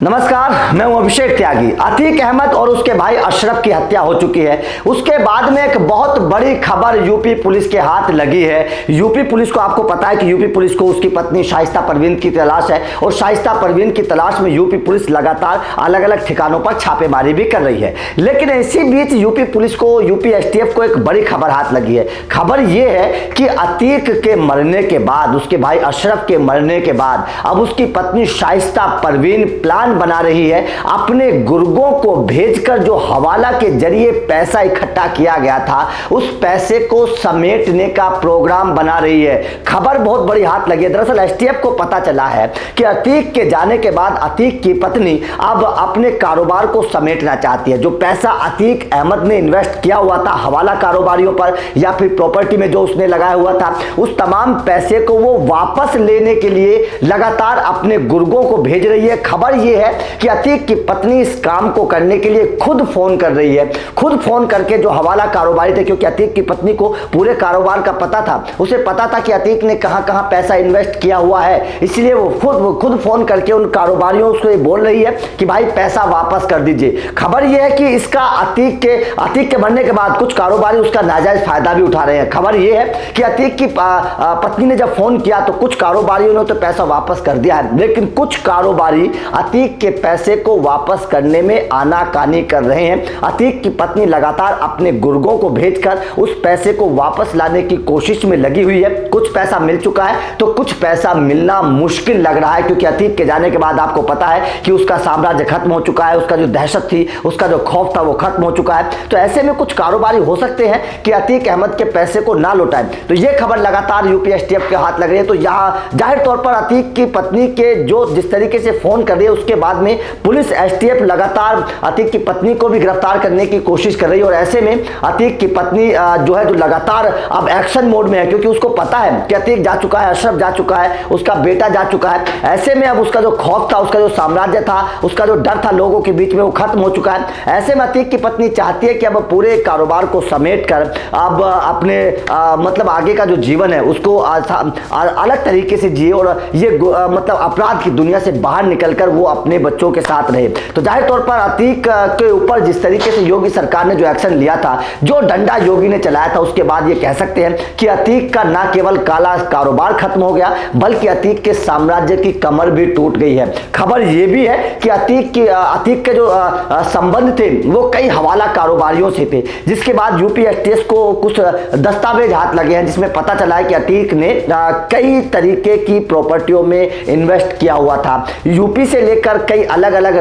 नमस्कार, मैं हूं अभिषेक त्यागी। अतीक अहमद और उसके भाई अशरफ की हत्या हो चुकी है। उसके बाद में एक बहुत बड़ी खबर यूपी पुलिस के हाथ लगी है। यूपी पुलिस को, आपको पता है कि यूपी पुलिस को उसकी पत्नी शाइस्ता परवीन की तलाश है और शाइस्ता परवीन की तलाश में यूपी पुलिस लगातार अलग अलग ठिकानों पर छापेमारी भी कर रही है। लेकिन इसी बीच यूपी पुलिस को, यूपी एसटीएफ को एक बड़ी खबर हाथ लगी है। खबर यह है कि अतीक के मरने के बाद, उसके भाई अशरफ के मरने के बाद अब उसकी पत्नी शाइस्ता परवीन प्लान बना रही है अपने गुर्गों को भेजकर जो हवाला के जरिए पैसा इकट्ठा किया गया था उस पैसे को समेटने का प्रोग्राम बना रही है। खबर बहुत बड़ी हाथ लगी है। दरअसल एसटीएफ को पता चला है कि अतीक के जाने के बाद अतीक की पत्नी अब अपने कारोबार को समेटना चाहती है। जो पैसा अतीक अहमद ने इन्वेस्ट किया हुआ था हवाला कारोबारियों पर या फिर प्रॉपर्टी में जो उसने लगाया हुआ था, उस तमाम पैसे को वो वापस लेने के लिए लगातार अपने गुर्गों को भेज रही है। खबर यह है कि अतीक की पत्नी इस काम को करने के लिए खुद फोन कर रही है। खुद फोन करके जो हवाला कारोबारी थे, क्योंकि अतीक की पत्नी को पूरे कारोबार का पता था, उसे पता था कि अतीक ने कहां कहां पैसा इन्वेस्ट किया हुआ है, इसलिए वो खुद फोन करके उन कारोबारियों को बोल रही है कि भाई पैसा वापस कर दीजिए। खबर यह है कि इसका अतीक के मरने के बाद कुछ कारोबारी उसका नाजायज फायदा भी उठा रहे हैं। खबर यह है कि अतीक की पत्नी ने जब फोन किया तो कुछ कारोबारियों ने तो पैसा वापस कर दिया है, लेकिन कुछ कारोबारी अतीक के पैसे को वापस करने में आनाकानी कर रहे हैं। अतीक की पत्नी लगातार अपने गुर्गों को भेजकर उस पैसे को वापस लाने की कोशिश में लगी हुई है। कुछ पैसा मिल चुका है तो कुछ पैसा मिलना मुश्किल लग रहा है, क्योंकि अतीक के जाने के बाद आपको पता है कि उसका साम्राज्य खत्म हो चुका है, उसका जो दहशत थी, उसका जो खौफ था वो खत्म हो चुका है। तो ऐसे में कुछ कारोबारी हो सकते हैं कि अतीक अहमद के पैसे को ना लौटाएं। तो यह खबर लगातार यूपी एसटीएफ के हाथ लग रही है। तो यहां जाहिर तौर पर अतीक की पत्नी के जो जिस तरीके से फोन कर रही है, उसके बाद में पुलिस एसटीएफ लगातार अतीक की पत्नी को भी गिरफ्तार करने की कोशिश कर रही है। और ऐसे में अतीक की पत्नी जो है जो लगातार अब एक्शन मोड में है, क्योंकि उसको पता है कि अतीक जा चुका है, अशरफ जा चुका है, उसका बेटा जा चुका है। ऐसे में अब उसका जो खौफ था, उसका जो साम्राज्य था, उसका जो डर था लोगों के बीच में, वो खत्म हो चुका है। ऐसे में अतीक की पत्नी चाहती है कि अब पूरे कारोबार को समेट कर अब अपने मतलब आगे का जो जीवन है उसको अलग तरीके से जिए और ये मतलब अपराध की दुनिया से बाहर निकलकर वो अपने बच्चों के साथ रहे। तो जाहिर तौर पर अतीक के ऊपर जिस तरीके से योगी सरकार ने जो एक्शन लिया था, जो डंडा योगी ने चलाया था, उसके बाद ये कह सकते हैं कि अतीक का ना केवल काला कारोबार खत्म हो गया, बल्कि अतीक के साम्राज्य की कमर भी टूट गई है। खबर यह भी है कि अतीक के जो संबंध थे वो कई हवाला कारोबारियों से थे, जिसके बाद यूपी एसटीएफ को कुछ दस्तावेज हाथ लगे हैं जिसमें पता चला है कि अतीक ने कई तरीके की प्रॉपर्टियों में इन्वेस्ट किया हुआ था। यूपी से लेकर कई अलग अलग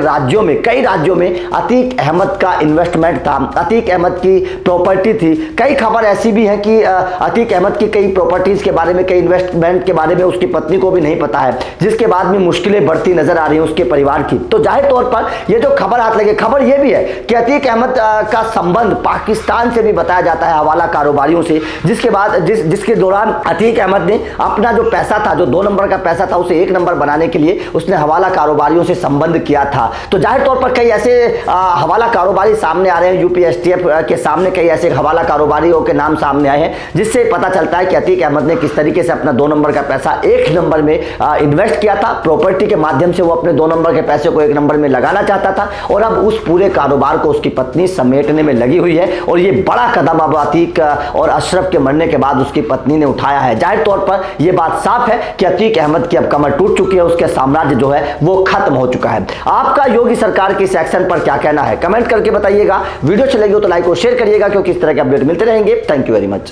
कई राज्यों में अतीक अहमद का इन्वेस्टमेंट था, अतीक अहमद की प्रॉपर्टी थी। कई खबर ऐसी भी है कि अतीक अहमद की कई प्रॉपर्टीज के बारे में, कई इन्वेस्टमेंट के बारे में उसकी पत्नी को भी नहीं पता है, जिसके बाद में मुश्किलें बढ़ती नजर आ रही हैं उसके परिवार की। तो जाहिर तौर पर यह जो खबर हाथ लगे, खबर यह भी है कि अतीक अहमद का संबंध पाकिस्तान से भी बताया जाता है, हवाला कारोबारियों से, जिसके दौरान अतीक अहमद ने अपना जो पैसा था, जो 2 नंबर का पैसा था, उसे 1 नंबर बनाने के लिए उसने हवाला कारोबारियों से संबंध किया था। तो जाहिर तौर पर कई ऐसे हवाला कारोबारी सामने आ रहे हैं, यूपी एसटीएफ के सामने कई ऐसे हवाला कारोबारियों के नाम सामने आए हैं, जिससे पता चलता है कि अतीक अहमद ने किस तरीके से अपना 2 नंबर का पैसा 1 नंबर में इन्वेस्ट किया था। प्रॉपर्टी के माध्यम से वो अपने 2 नंबर के पैसे को 1 नंबर में लगाना चाहता था और अब उस पूरे कारोबार को उसकी पत्नी समेटने में लगी हुई है। और ये बड़ा कदम अब अतीक और अशरफ के मरने के बाद उसकी पत्नी ने उठाया है। जाहिर तौर पर यह बात साफ है कि अतीक अहमद की अब कमर टूट चुकी है, उसके साम्राज्य जो है वो खत्म हो चुका है। आपका योगी सरकार के इस एक्शन पर क्या कहना है, कमेंट करके बताइएगा। वीडियो अच्छी लगी हो तो लाइक और शेयर करिएगा, क्योंकि इस तरह के अपडेट मिलते रहेंगे। Thank you very much.